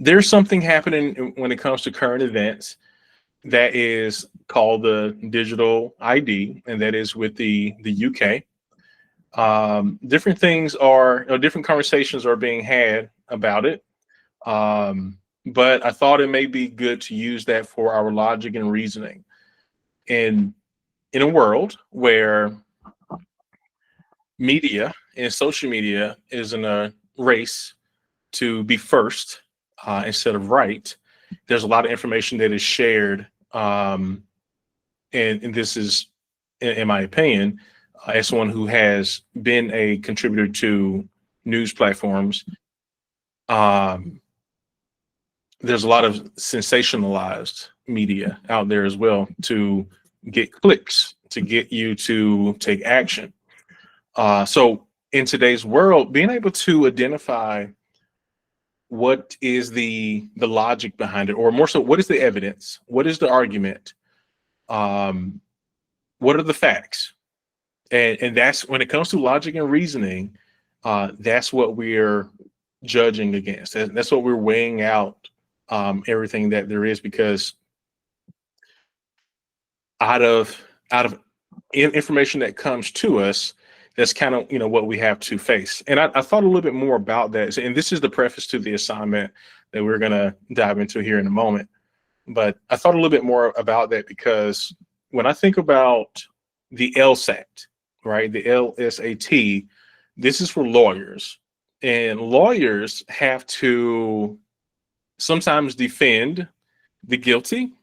there's something happening when it comes to current events that is called the digital ID, and that is with the UK. Different things are, different conversations are being had about it. But I thought it may be good to use that for our logic and reasoning. And in a world where media and social media is in a race to be first instead of right, there's a lot of information that is shared. And this is, in my opinion, as someone who has been a contributor to news platforms, um, there's a lot of sensationalized media out there as well to get clicks, to get you to take action. So in today's world, being able to identify what is the logic behind it, or more so, what is the evidence, what is the argument, um, what are the facts, and that's when it comes to logic and reasoning. That's what we're judging against. That's what we're weighing out, everything that there is, because out of information that comes to us, that's kind of what we have to face. And I thought a little bit more about that, and this is the preface to the assignment that we're going to dive into here in a moment. But I thought a little bit more about that because when I think about the LSAT, right, the LSAT, this is for lawyers, and lawyers have to sometimes defend the guilty,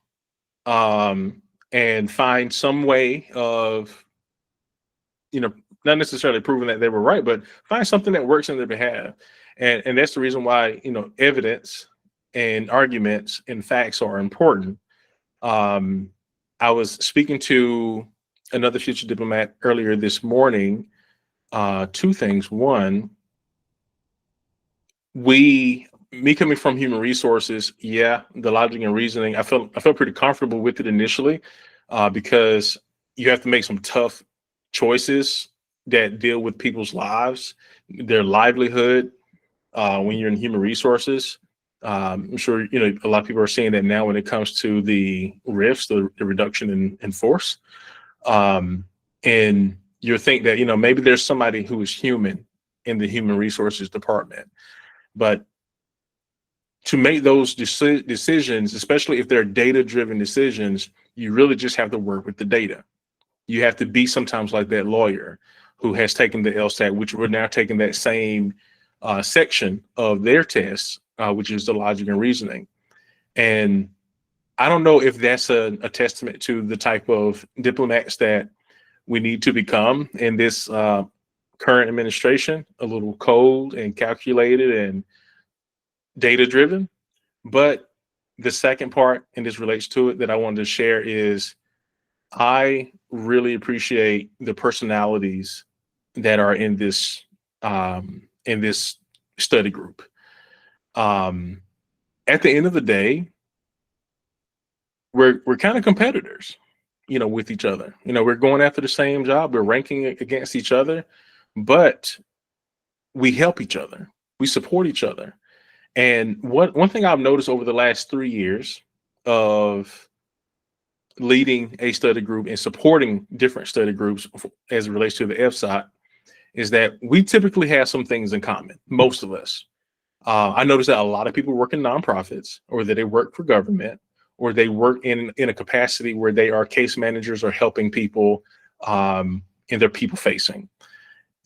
and find some way of, not necessarily proving that they were right, but find something that works in their behalf. And that's the reason why, evidence and arguments and facts are important. I was speaking to another future diplomat earlier this morning. Two things. One, me coming from human resources, yeah, the logic and reasoning, I felt pretty comfortable with it initially, because you have to make some tough choices that deal with people's lives, their livelihood, when you're in human resources. I'm sure a lot of people are seeing that now when it comes to the RIFs, the reduction in force. And you think that maybe there's somebody who is human in the human resources department, but to make those decisions, especially if they're data-driven decisions, you really just have to work with the data. You have to be sometimes like that lawyer who has taken the LSAT, which we're now taking that same section of their tests, which is the logic and reasoning. And I don't know if that's a testament to the type of diplomats that we need to become in this current administration, a little cold and calculated and data driven. But the second part, and this relates to it, that I wanted to share is I really appreciate the personalities that are in this study group. At the end of the day, we're kind of competitors, with each other. We're going after the same job, we're ranking against each other, but we help each other, we support each other. And one thing I've noticed over the last 3 years of leading a study group and supporting different study groups as it relates to the FSOT is that we typically have some things in common, most of us. I noticed that a lot of people work in nonprofits, or that they work for government, or they work in a capacity where they are case managers or helping people, and they're people facing.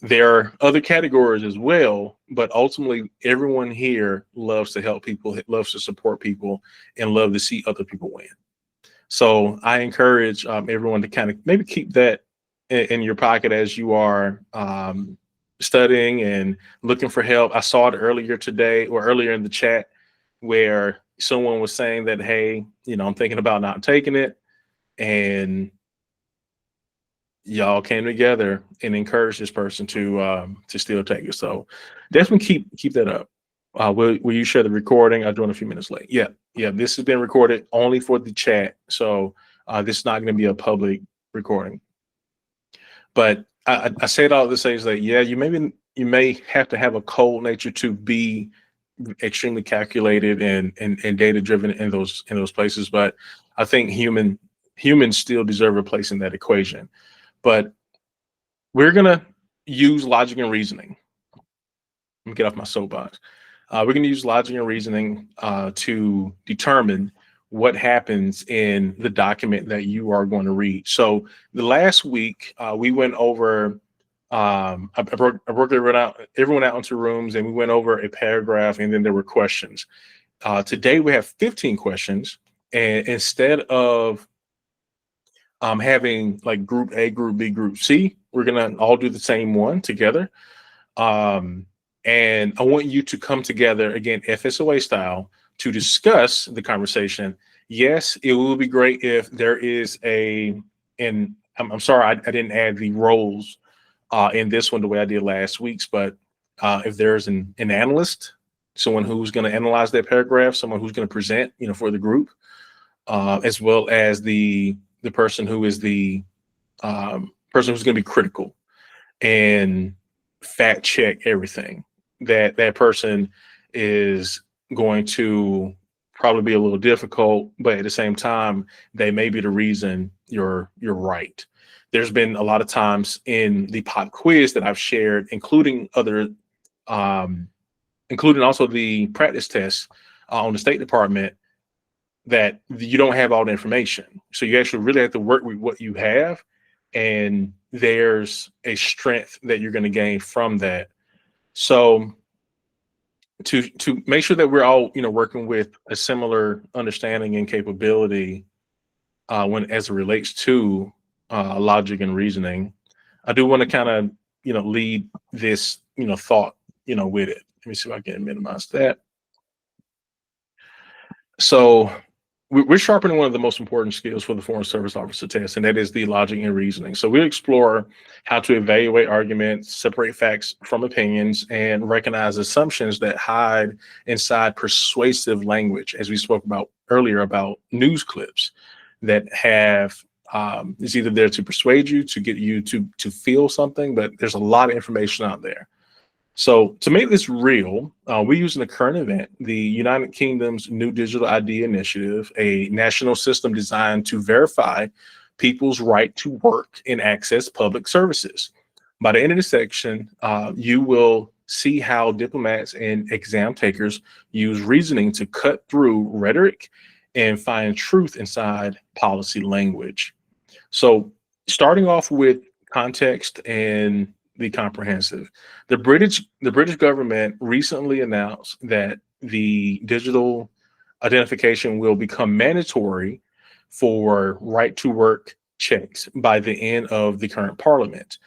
There are other categories as well, but ultimately everyone here loves to help people, loves to support people, and love to see other people win. So I encourage everyone to kind of maybe keep that in your pocket as you are studying and looking for help. I saw it earlier today, or earlier in the chat, where someone was saying that, hey, I'm thinking about not taking it, and y'all came together and encouraged this person to still take it. So definitely keep that up. Will you share the recording? I joined a few minutes late. Yeah. This has been recorded only for the chat, so this is not going to be a public recording. But I say it all to say is that, yeah, you may have to have a cold nature to be extremely calculated and data driven in those places. But I think humans still deserve a place in that equation. But we're gonna use logic and reasoning. Let me get off my soapbox. We're going to use logic and reasoning to determine what happens in the document that you are going to read. So the last week we went over. I broke everyone out into rooms, and we went over a paragraph, and then there were questions. Today we have 15 questions, and instead of having like group A, group B, group C, we're gonna all do the same one together. And I want you to come together again, FSOA style, to discuss the conversation. Yes, it will be great if there is and I'm sorry, I didn't add the roles in this one the way I did last week's, but if there's an analyst, someone who's going to analyze that paragraph, someone who's going to present, for the group, as well as the person who is the person who's going to be critical and fact check everything. That person is going to probably be a little difficult, but at the same time, they may be the reason you're right. There's been a lot of times in the pop quiz that I've shared, including including also the practice tests on the State Department, that you don't have all the information. So you actually really have to work with what you have, and there's a strength that you're going to gain from that. So to make sure that we're all working with a similar understanding and capability when as it relates to logic and reasoning, I do want to kind of lead this thought with it. Let me see if I can minimize that. So we're sharpening one of the most important skills for the Foreign Service Officer test, and that is the logic and reasoning. So we explore how to evaluate arguments, separate facts from opinions, and recognize assumptions that hide inside persuasive language, as we spoke about earlier about news clips that have is either there to persuade you, to get you to feel something, but there's a lot of information out there. So to make this real, we're using a current event, the United Kingdom's new digital ID initiative, a national system designed to verify people's right to work and access public services. By the end of the section, you will see how diplomats and exam takers use reasoning to cut through rhetoric and find truth inside policy language. So starting off with context and the comprehensive. The British government recently announced that the digital identification will become mandatory for right to work checks by the end of the current parliament.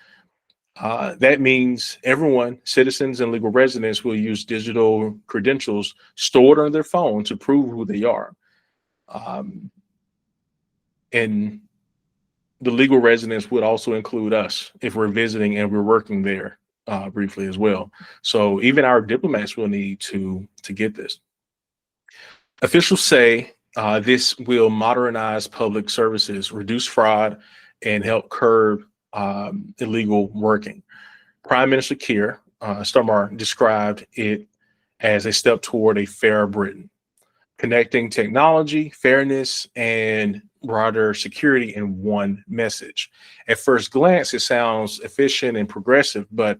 That means everyone, citizens and legal residents, will use digital credentials stored on their phone to prove who they are. And the legal residents would also include us if we're visiting and we're working there briefly as well. So even our diplomats will need to get this. Officials say this will modernize public services, reduce fraud, and help curb illegal working. Prime Minister Keir Starmer described it as a step toward a fairer Britain, connecting technology, fairness, and broader security in one message. At first glance, it sounds efficient and progressive, but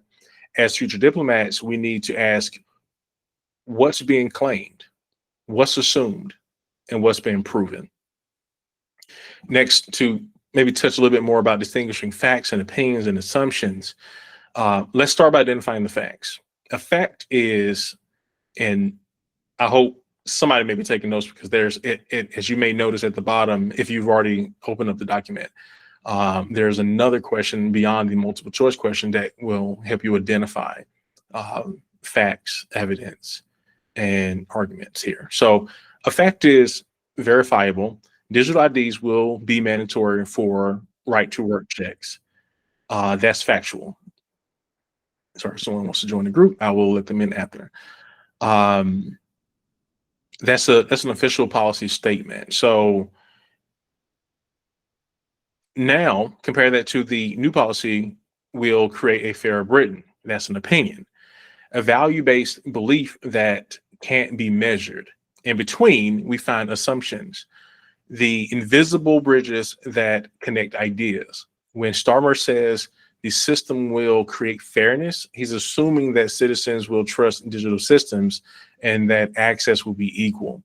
as future diplomats, we need to ask what's being claimed, what's assumed, and what's been proven. Next, to maybe touch a little bit more about distinguishing facts and opinions and assumptions, let's start by identifying the facts. A fact is, and I hope somebody may be taking notes because there's as you may notice at the bottom, if you've already opened up the document, there's another question beyond the multiple choice question that will help you identify facts, evidence, and arguments here. So a fact is verifiable. Digital IDs will be mandatory for right to work checks. That's factual. Sorry, someone wants to join the group. I will let them in after. That's an official policy statement. So now compare that to the new policy will create a fairer Britain. That's an opinion, a value-based belief that can't be measured. In between, we find assumptions, the invisible bridges that connect ideas. When Starmer says the system will create fairness, he's assuming that citizens will trust digital systems and that access will be equal.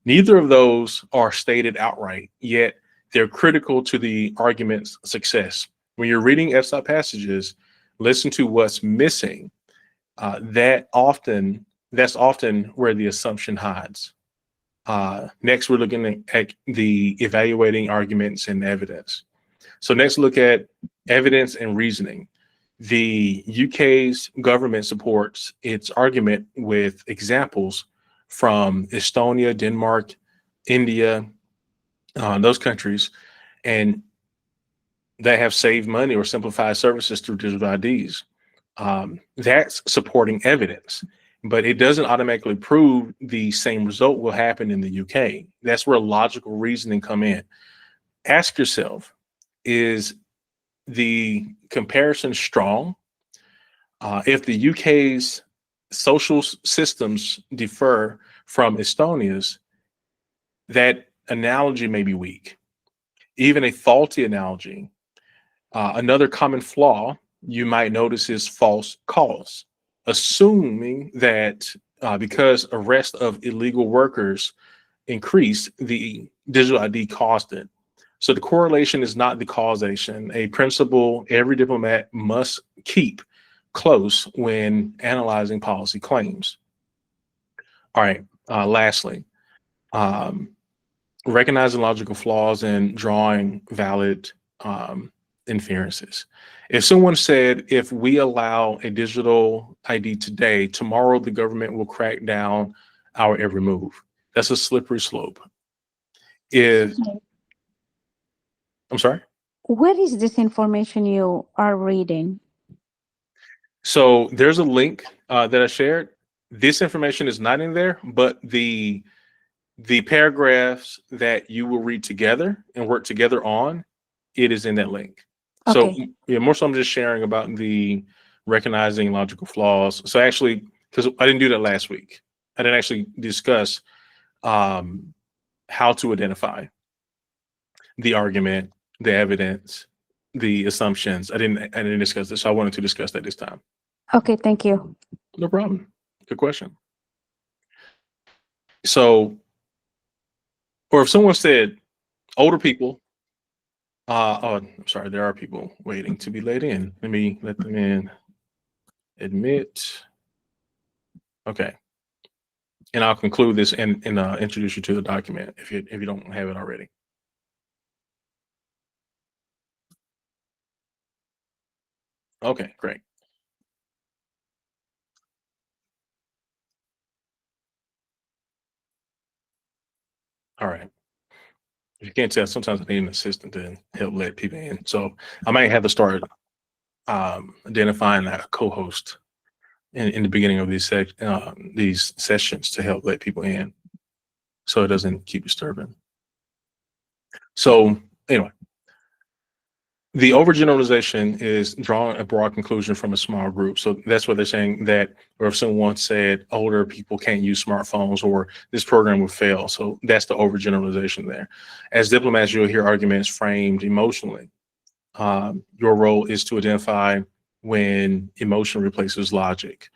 Neither of those are stated outright, yet they're critical to the argument's success. When you're reading FSOP passages, listen to what's missing. That's often where the assumption hides. Next, we're looking at the evaluating arguments and evidence. So next, look at evidence and reasoning. The UK's government supports its argument with examples from Estonia, Denmark, India, those countries, and that have saved money or simplified services through digital IDs. That's supporting evidence, but it doesn't automatically prove the same result will happen in the UK. That's where logical reasoning come in. Ask yourself, is the comparison strong? If the UK's social systems differ from Estonia's, that analogy may be weak, even a faulty analogy. Another common flaw you might notice is false cause, assuming that because arrest of illegal workers increased, the digital ID caused it. So the correlation is not the causation, a principle every diplomat must keep close when analyzing policy claims. All right, lastly, recognizing logical flaws and drawing valid inferences. If someone said, if we allow a digital ID today, tomorrow the government will crack down our every move. That's a slippery slope. I'm sorry? Where is this information you are reading? So there's a link that I shared. This information is not in there, but the paragraphs that you will read together and work together on, it is in that link. Okay. So yeah, more so I'm just sharing about the recognizing logical flaws. So actually, because I didn't do that last week, I didn't actually discuss how to identify the argument, the evidence, the assumptions. I didn't discuss this. So I wanted to discuss that this time. Okay, thank you. No problem. Good question. So, or if someone said older people, oh, I'm sorry, there are people waiting to be let in. Let me let them in. Admit. Okay. And I'll conclude this and introduce you to the document if you don't have it already. Okay, great. All right. If you can't tell, sometimes I need an assistant to help let people in. So I might have to start identifying a co-host in the beginning of these sessions to help let people in, so it doesn't keep disturbing. So anyway, the overgeneralization is drawing a broad conclusion from a small group. So that's what they're saying, that, or if someone said older people can't use smartphones or this program will fail. So that's the overgeneralization there. As diplomats, you'll hear arguments framed emotionally. Your role is to identify when emotion replaces logic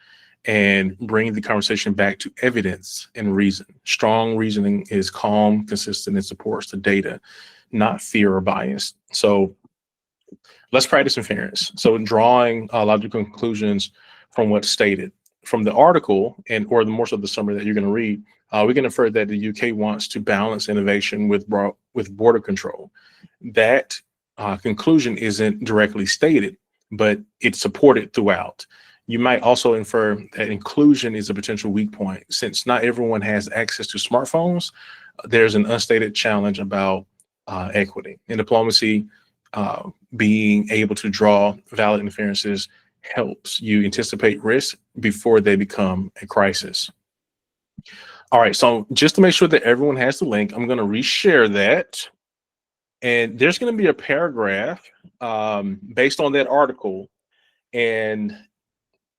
and bring the conversation back to evidence and reason. Strong reasoning is calm, consistent, and supports the data, not fear or bias. So let's practice inference. So drawing logical conclusions from what's stated. From the article, or the more so the summary that you're going to read, we can infer that the UK wants to balance innovation with border control. That conclusion isn't directly stated, but it's supported throughout. You might also infer that inclusion is a potential weak point. Since not everyone has access to smartphones, there's an unstated challenge about equity. In diplomacy, being able to draw valid inferences helps you anticipate risk before they become a crisis. All right, so just to make sure that everyone has the link, I'm going to reshare that. And there's going to be a paragraph based on that article. And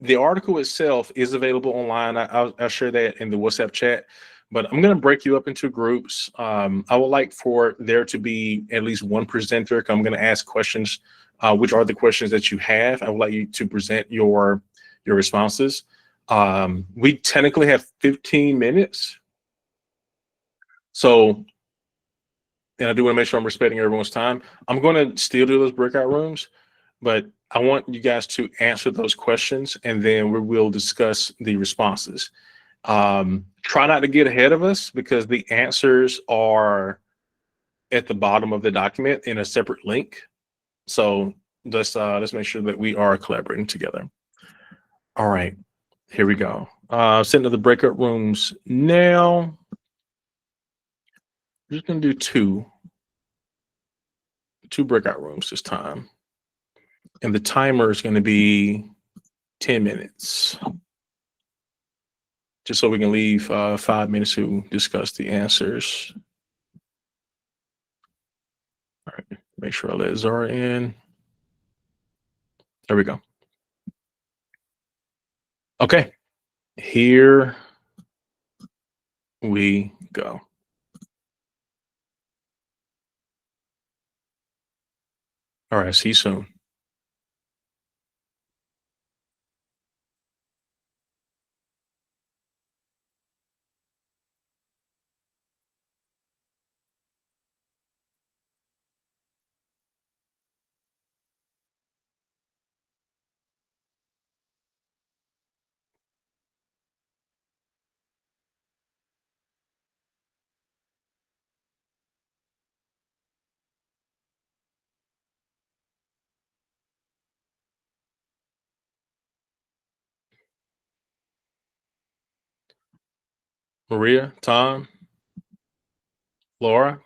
The article itself is available online. I'll share that in the WhatsApp chat, but I'm going to break you up into groups. I would like for there to be at least one presenter. I'm going to ask questions. Which are the questions that you have? I would like you to present your responses. We technically have 15 minutes. So, and I do want to make sure I'm respecting everyone's time. I'm going to still do those breakout rooms, but I want you guys to answer those questions, and then we will discuss the responses. Try not to get ahead of us because the answers are at the bottom of the document in a separate link. So let's make sure that we are collaborating together. All right, here we go. Send to the breakout rooms now. We're just gonna do two breakout rooms this time, and the timer is going to be 10 minutes, just so we can leave 5 minutes to discuss the answers. All right, make sure I let Zara in. There we go. Okay, here we go. All right, see you soon. Maria, Tom, Laura.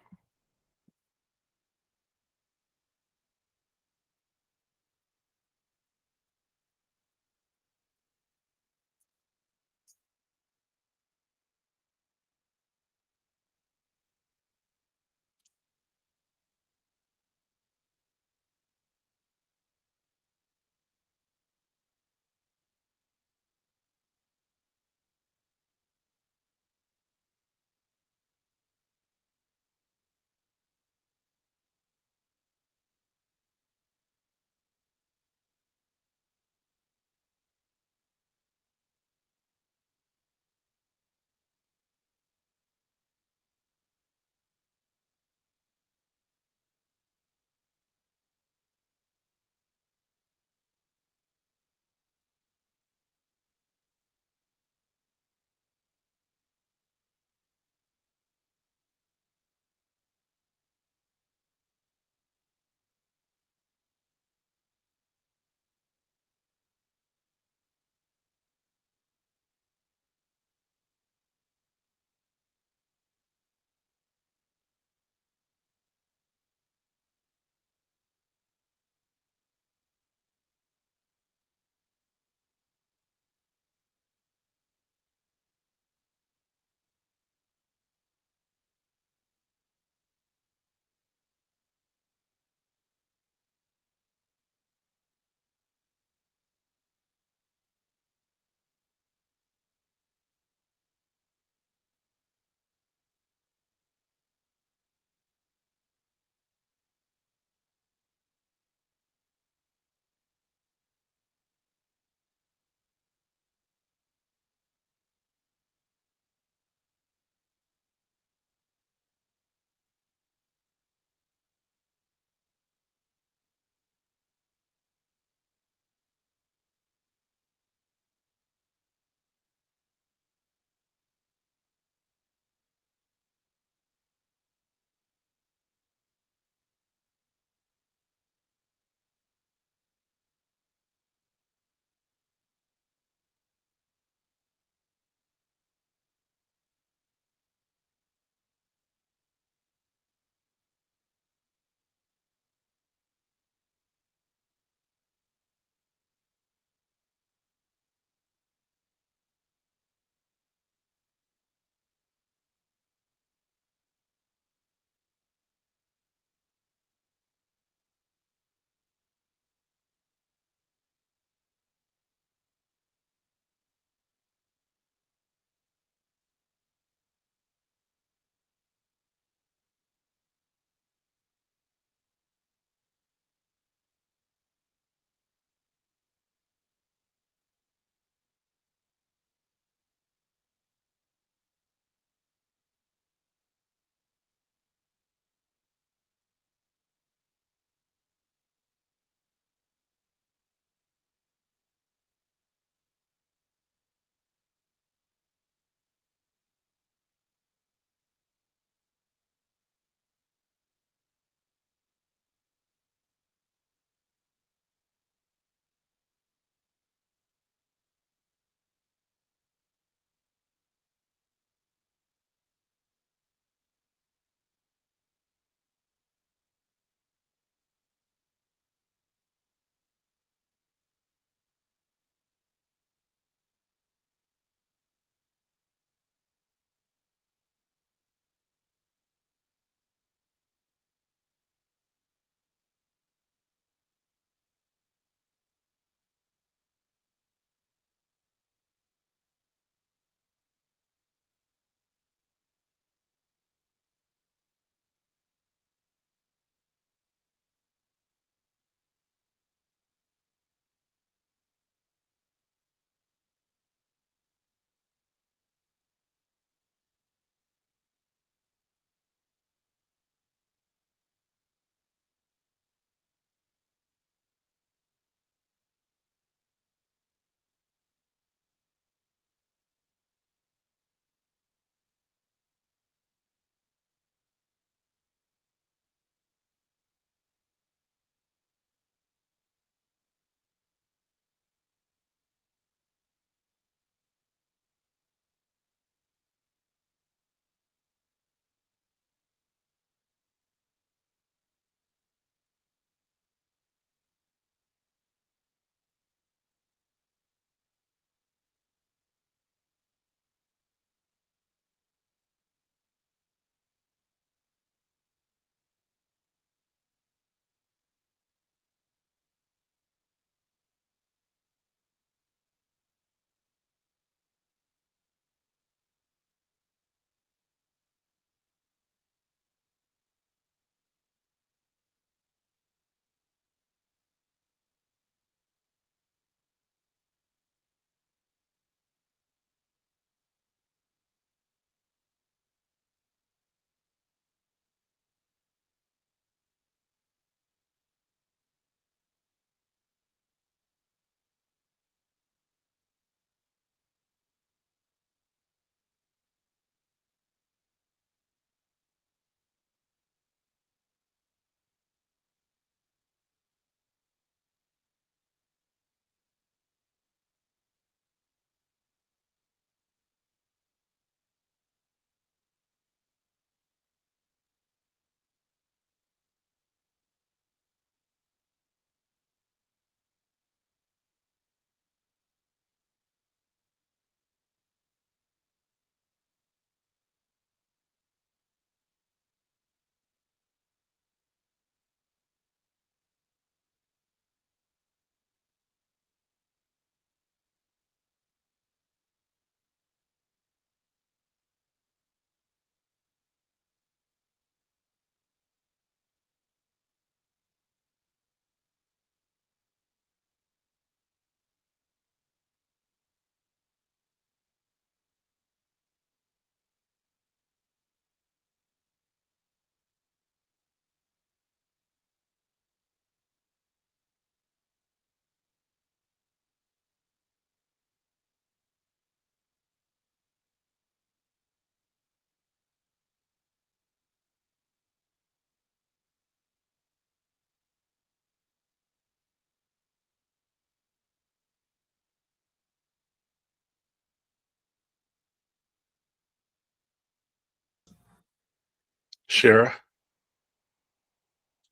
Shara,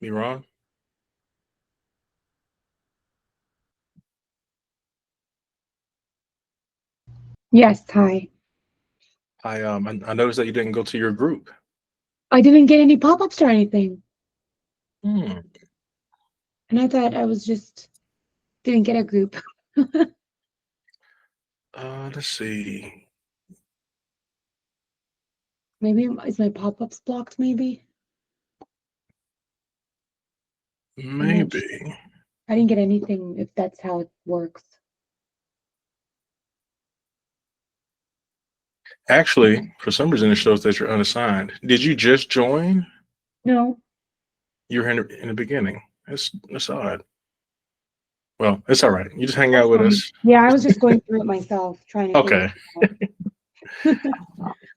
me wrong? Yes, hi. I noticed that you didn't go to your group. I didn't get any pop-ups or anything. Hmm. And I thought I was just didn't get a group. Let's see. Maybe is my pop-ups blocked, maybe? I'm not sure. Maybe. I didn't get anything if that's how it works. Actually, for some reason, it shows that you're unassigned. Did you just join? No. You were in the beginning. That's odd. Well, it's all right. You just hang That's out with fine. us. Yeah, I was just going through it myself, trying to figure Okay. it out.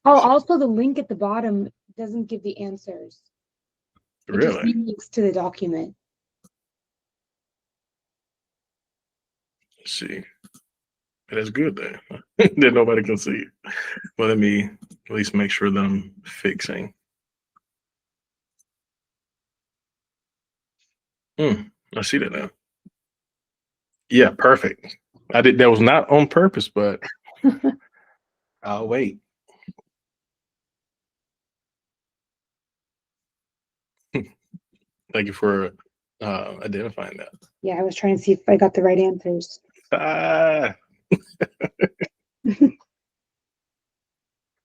Oh, also the link at the bottom doesn't give the answers. It just Really? links to the document. Let's see. That's good then. That nobody can see. Well, let me at least make sure that I'm fixing. I see that now. Yeah, perfect. That was not on purpose, but I'll wait. Thank you for identifying that. Yeah, I was trying to see if I got the right answers. Ah,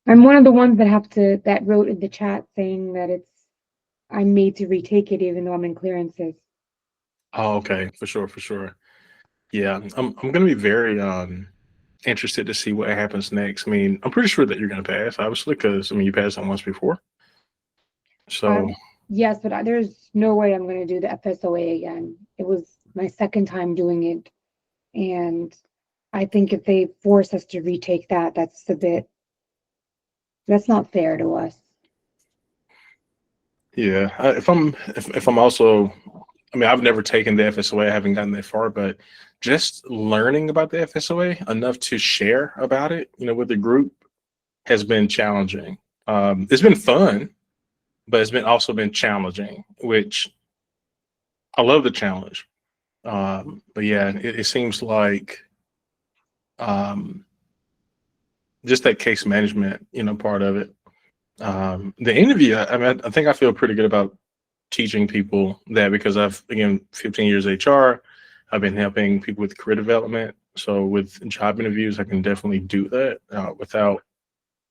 I'm one of the ones that wrote in the chat saying that I'm made to retake it even though I'm in clearances. oh, okay, for sure. Yeah, I'm gonna be very interested to see what happens next. I mean, I'm pretty sure that you're gonna pass, obviously, because I mean you passed on once before. So Yes, but there's no way I'm going to do the FSOA again. It was my second time doing it, and I think if they force us to retake that, that's not fair to us. yeah, if I'm also, I mean, I've never taken the FSOA, I haven't gotten that far, but just learning about the FSOA enough to share about it, with the group has been challenging. It's been fun, but it's been also been challenging, which I love the challenge. But yeah, it seems like um, just that case management, part of it. The interview, I mean, I think I feel pretty good about teaching people that because I've, again, 15 years HR, I've been helping people with career development. So with job interviews, I can definitely do that without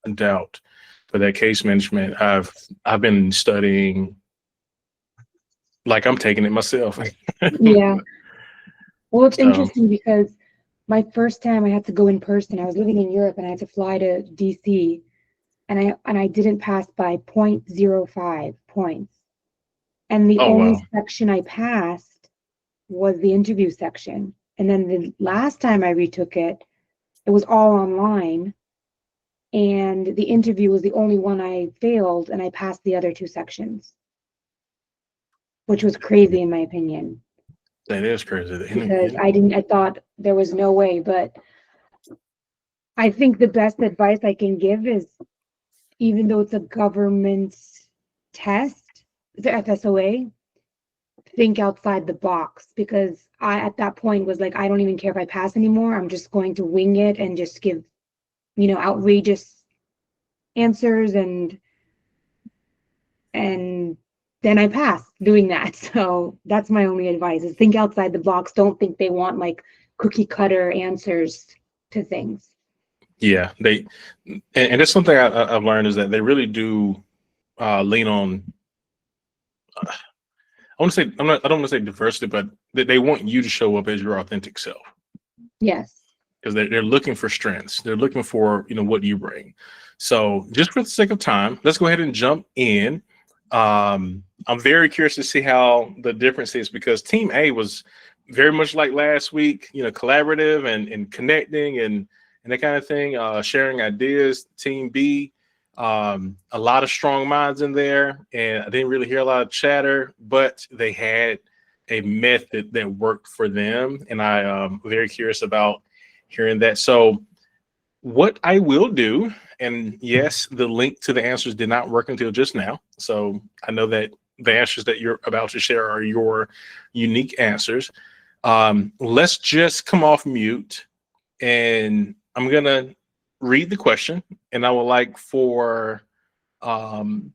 a doubt. But that case management, I've been studying like I'm taking it myself. Yeah. Well, it's So, interesting because my first time I had to go in person. I was living in Europe and I had to fly to DC, and I didn't pass by 0.05 points. And the oh only wow, section I passed was the interview section. And then the last time I retook it, it was all online. And the interview was the only one I failed, and I passed the other two sections, which was crazy in my opinion, that is crazy. because I thought there was no way. But I think the best advice I can give is, even though it's a government test, the FSOA, think outside the box, because I at that point was like, I don't even care if I pass anymore. I'm just going to wing it and just give, outrageous answers, and then I passed doing that. So that's my only advice, is think outside the box. Don't think they want like cookie cutter answers to things. Yeah, and that's something I've learned is that they really do lean on. I want to say I don't want to say diversity, but they want you to show up as your authentic self Yes. because they're looking for strengths. They're looking for what you bring. So just for the sake of time, let's go ahead and jump in. I'm very curious to see how the difference is because Team A was very much like last week, collaborative and connecting and that kind of thing, sharing ideas. Team B, a lot of strong minds in there, and I didn't really hear a lot of chatter, but they had a method that worked for them, and I'm very curious about hearing that. So what I will do And yes, the link to the answers did not work until just now. So I know that the answers that you're about to share are your unique answers. Let's just come off mute, and I'm going to read the question, and I would like for, I'm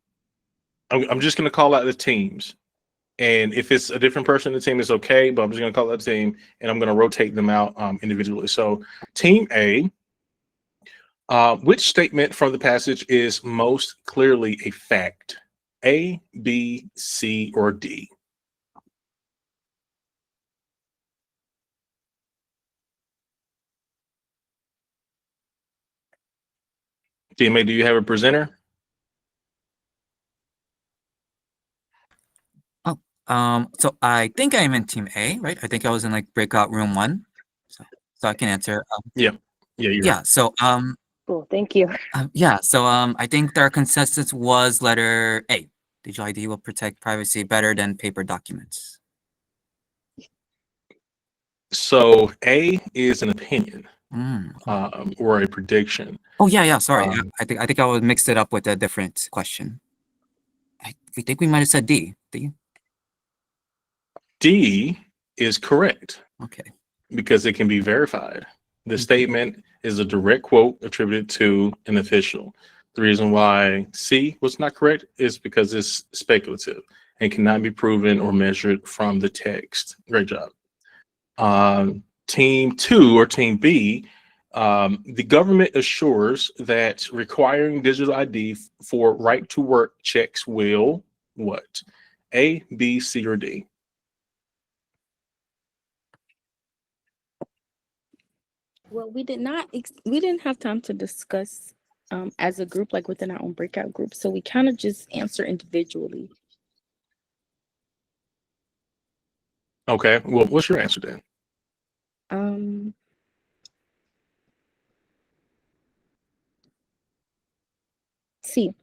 just going to call out the teams. And if it's a different person in the team, it's okay, but I'm just going to call out the team, and I'm going to rotate them out individually. So team A, which statement from the passage is most clearly a fact? A, B, C, or D? TMA, do you have a presenter? So I think I'm in team A, right? I think I was in like breakout room 1. So I can answer. Yeah. Yeah. So Cool, thank you. yeah. So I think their consensus was letter A. Digital ID will protect privacy better than paper documents. So A is an opinion Mm. or a prediction. Oh yeah. Sorry, I think I was mixed it up with a different question. I think we might have said D. D. D is correct. Okay. Because it can be verified. The statement is a direct quote attributed to an official. The reason why C was not correct is because it's speculative and cannot be proven or measured from the text. Great job. Team 2 or team B, the government assures that requiring digital ID for right to work checks will what? A, B, C, or D? Well, we didn't have time to discuss as a group, like within our own breakout group. So we kind of just answer individually. Okay, well, what's your answer then? C.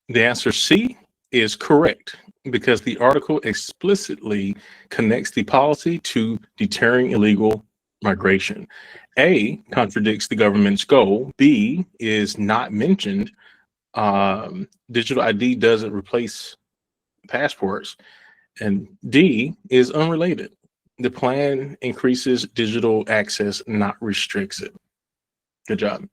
The answer C is correct because the article explicitly connects the policy to deterring illegal migration. A contradicts the government's goal. B is not mentioned. Digital ID doesn't replace passports. And D is unrelated. The plan increases digital access, not restricts it. Good job.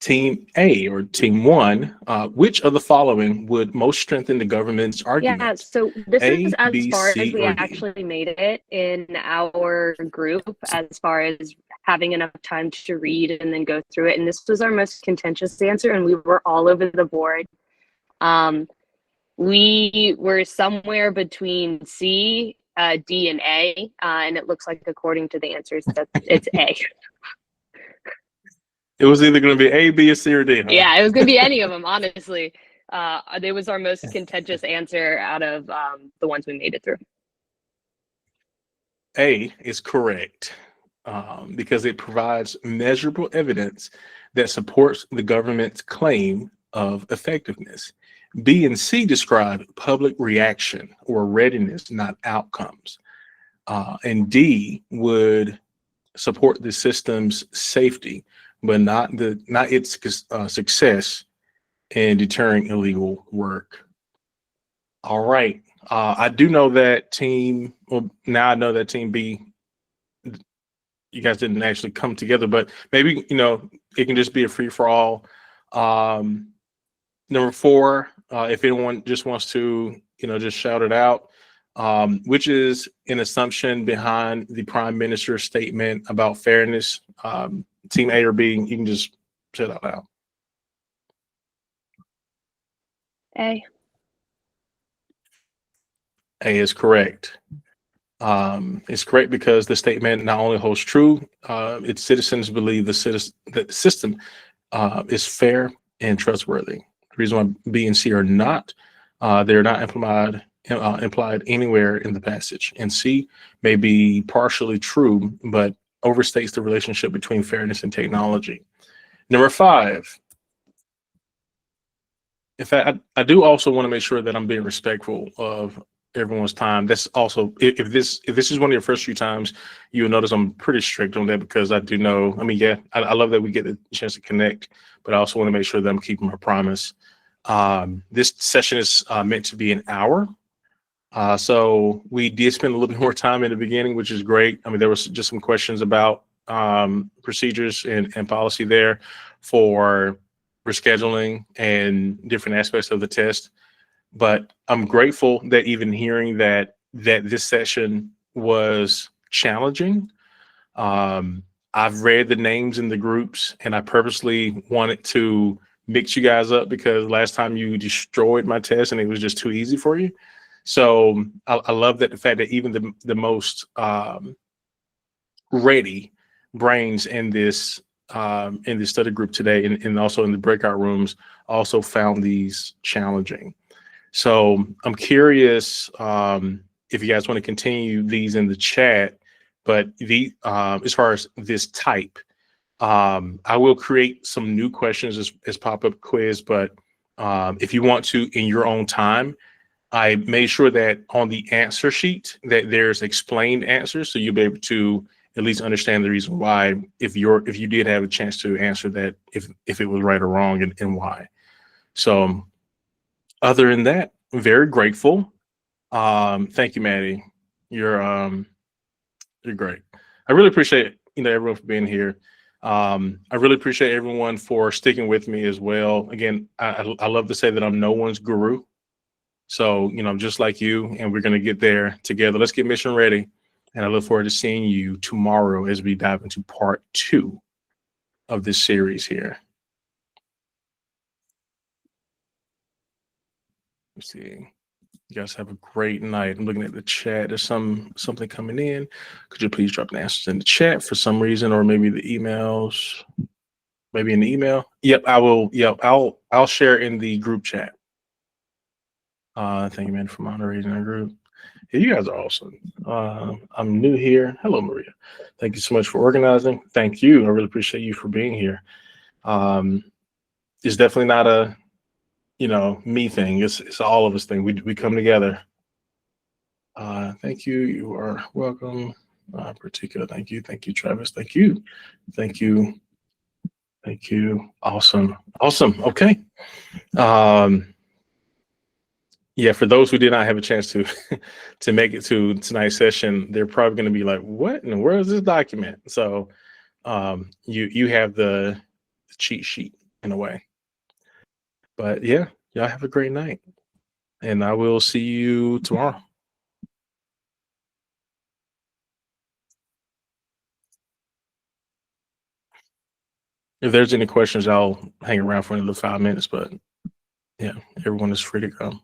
Team A or team 1, which of the following would most strengthen the government's argument? Yeah, so this A, is as B, far C, as we or D? actually made it in our group, as far as having enough time to read and then go through it. And this was our most contentious answer, and we were all over the board. We were somewhere between C, D, and A, and it looks like according to the answers that it's A. It was either going to be A, B, or C, or D. Huh? Yeah, it was going to be any of them, honestly. It was our most contentious answer out of the ones we made it through. A is correct because it provides measurable evidence that supports the government's claim of effectiveness. B and C describe public reaction or readiness, not outcomes. And D would support the system's safety, but not its success in deterring illegal work. All right. I do know that now I know that team B, you guys didn't actually come together, but maybe, it can just be a free for all. Number 4, if anyone just wants to, just shout it out, which is an assumption behind the prime minister's statement about fairness. Team A or B, you can just shout it out. A. A is correct. It's correct because the statement not only holds true, its citizens believe that the system is fair and trustworthy. The reason why B and C are not, they're not implied anywhere in the passage. And C may be partially true, but overstates the relationship between fairness and technology. Number 5. In fact, I do also want to make sure that I'm being respectful of everyone's time. That's also, if this is one of your first few times, you'll notice I'm pretty strict on that, because I do know, I mean, yeah, I love that we get the chance to connect, but I also want to make sure that I'm keeping my promise. This session is meant to be an hour. So we did spend a little bit more time in the beginning, which is great. I mean, there was just some questions about procedures and policy there for rescheduling and different aspects of the test. But I'm grateful that even hearing that this session was challenging. I've read the names in the groups, and I purposely wanted to mix you guys up, because last time you destroyed my test and it was just too easy for you. So I love that, the fact that even the most ready brains in this study group today, and also in the breakout rooms, also found these challenging. So I'm curious if you guys want to continue these in the chat, but as far as this type, I will create some new questions as pop-up quiz, but if you want to, in your own time, I made sure that on the answer sheet that there's explained answers, so you'll be able to at least understand the reason why, if you did have a chance to answer that, if it was right or wrong, and why. So other than that, I'm very grateful. Thank you, Maddie. You're great. I really appreciate everyone for being here. I really appreciate everyone for sticking with me as well. Again, I love to say that I'm no one's guru. So, I'm just like you, and we're going to get there together. Let's get mission ready. And I look forward to seeing you tomorrow as we dive into part 2 of this series here. Let's see. You guys have a great night. I'm looking at the chat. There's something coming in. Could you please drop the answers in the chat for some reason, or maybe the emails? Maybe in the email. Yep, I will. Yep, I'll share in the group chat. Thank you, man, for moderating our group. Yeah, you guys are awesome. I'm new here. Hello, Maria. Thank you so much for organizing. Thank you. I really appreciate you for being here. It's definitely not a me thing. It's all of us thing. We come together. Thank you. You are welcome. Particular. Thank you, Travis. Thank you. Awesome. Okay. Yeah, for those who did not have a chance to make it to tonight's session, they're probably going to be like, "What? And where is this document?" So, you have the cheat sheet in a way. But yeah, y'all have a great night, and I will see you tomorrow. If there's any questions, I'll hang around for another 5 minutes. But yeah, everyone is free to come.